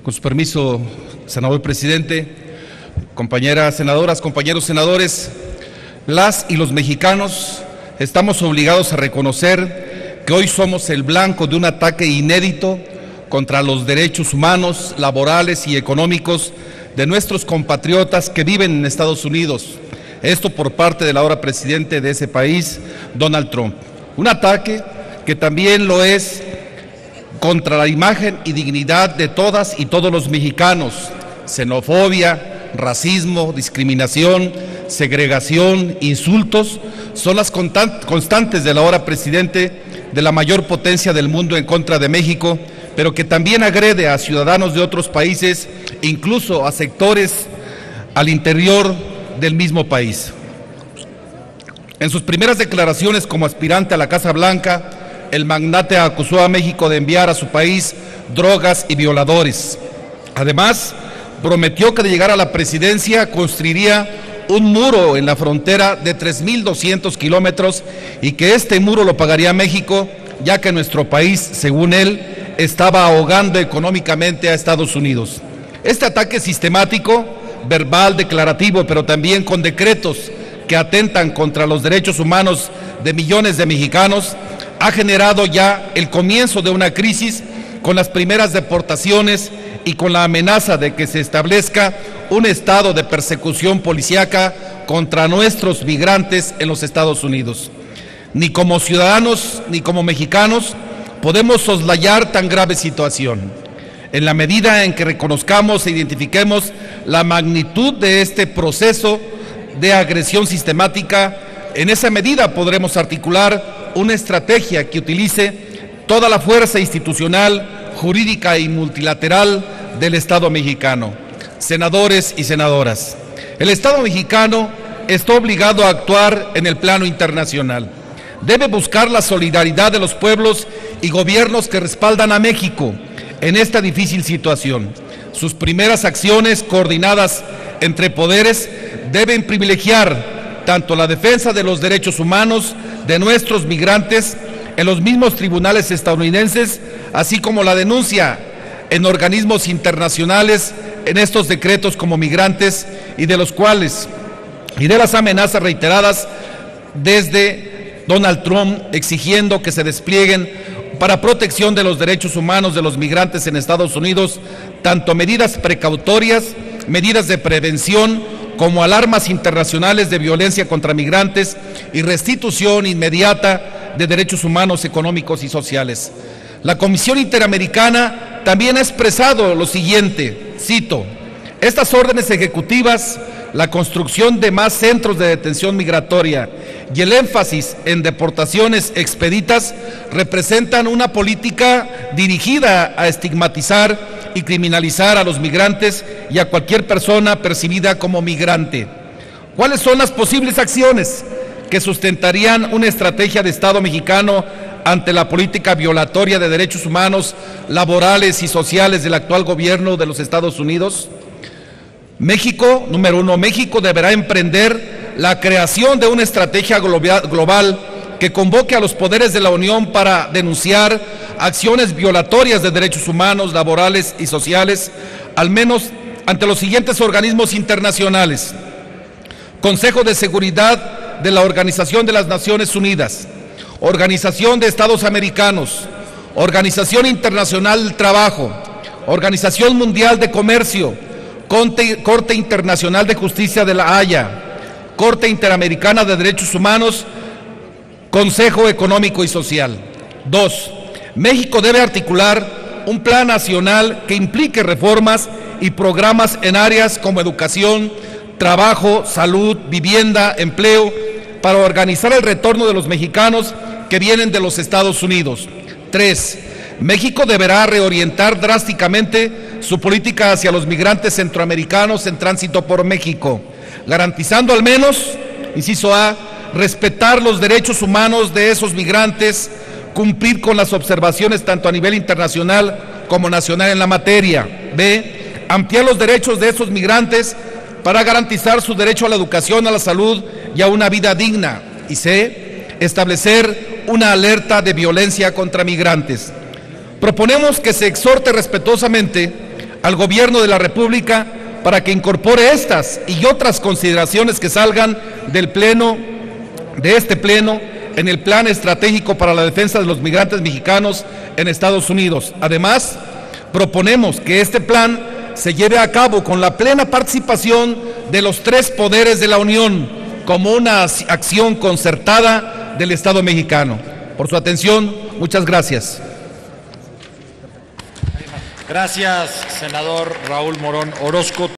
Con su permiso, senador presidente, compañeras senadoras, compañeros senadores, las y los mexicanos estamos obligados a reconocer que hoy somos el blanco de un ataque inédito contra los derechos humanos, laborales y económicos de nuestros compatriotas que viven en Estados Unidos. Esto por parte del ahora presidente de ese país, Donald Trump. Un ataque que también lo es contra la imagen y dignidad de todas y todos los mexicanos. Xenofobia, racismo, discriminación, segregación, insultos son las constantes del ahora presidente de la mayor potencia del mundo en contra de México, pero que también agrede a ciudadanos de otros países, incluso a sectores al interior del mismo país. En sus primeras declaraciones como aspirante a la Casa Blanca, el magnate acusó a México de enviar a su país drogas y violadores. Además, prometió que de llegar a la presidencia construiría un muro en la frontera de 3.200 kilómetros y que este muro lo pagaría México, ya que nuestro país, según él, estaba ahogando económicamente a Estados Unidos. Este ataque sistemático, verbal, declarativo, pero también con decretos que atentan contra los derechos humanos de millones de mexicanos, ha generado ya el comienzo de una crisis con las primeras deportaciones y con la amenaza de que se establezca un estado de persecución policíaca contra nuestros migrantes en los Estados Unidos. Ni como ciudadanos ni como mexicanos podemos soslayar tan grave situación. En la medida en que reconozcamos e identifiquemos la magnitud de este proceso de agresión sistemática, en esa medida podremos articular una estrategia que utilice toda la fuerza institucional, jurídica y multilateral del Estado mexicano. Senadores y senadoras, el Estado mexicano está obligado a actuar en el plano internacional. Debe buscar la solidaridad de los pueblos y gobiernos que respaldan a México en esta difícil situación. Sus primeras acciones coordinadas entre poderes deben privilegiar tanto la defensa de los derechos humanos de nuestros migrantes en los mismos tribunales estadounidenses, así como la denuncia en organismos internacionales en estos decretos como migrantes y de las amenazas reiteradas desde Donald Trump exigiendo que se desplieguen para protección de los derechos humanos de los migrantes en Estados Unidos, tanto medidas precautorias, medidas de prevención, como alarmas internacionales de violencia contra migrantes y restitución inmediata de derechos humanos, económicos y sociales. La Comisión Interamericana también ha expresado lo siguiente, cito: estas órdenes ejecutivas, la construcción de más centros de detención migratoria y el énfasis en deportaciones expeditas representan una política dirigida a estigmatizar y criminalizar a los migrantes y a cualquier persona percibida como migrante. ¿Cuáles son las posibles acciones que sustentarían una estrategia de Estado mexicano ante la política violatoria de derechos humanos, laborales y sociales del actual gobierno de los Estados Unidos? México, número uno, México deberá emprender la creación de una estrategia global que convoque a los poderes de la Unión para denunciar acciones violatorias de derechos humanos, laborales y sociales, al menos ante los siguientes organismos internacionales: Consejo de Seguridad de la Organización de las Naciones Unidas, Organización de Estados Americanos, Organización Internacional del Trabajo, Organización Mundial de Comercio, Corte Internacional de Justicia de La Haya, Corte Interamericana de Derechos Humanos, Consejo Económico y Social. 2. México debe articular un plan nacional que implique reformas y programas en áreas como educación, trabajo, salud, vivienda, empleo, para organizar el retorno de los mexicanos que vienen de los Estados Unidos. 3. México deberá reorientar drásticamente su política hacia los migrantes centroamericanos en tránsito por México, garantizando al menos, inciso A, respetar los derechos humanos de esos migrantes, cumplir con las observaciones tanto a nivel internacional como nacional en la materia. B, ampliar los derechos de esos migrantes para garantizar su derecho a la educación, a la salud y a una vida digna. Y C, establecer una alerta de violencia contra migrantes. Proponemos que se exhorte respetuosamente al Gobierno de la República para que incorpore estas y otras consideraciones que salgan del pleno, de este pleno, en el Plan Estratégico para la Defensa de los Migrantes Mexicanos en Estados Unidos. Además, proponemos que este plan se lleve a cabo con la plena participación de los 3 poderes de la Unión, como una acción concertada del Estado mexicano. Por su atención, muchas gracias. Gracias, senador Raúl Morón Orozco.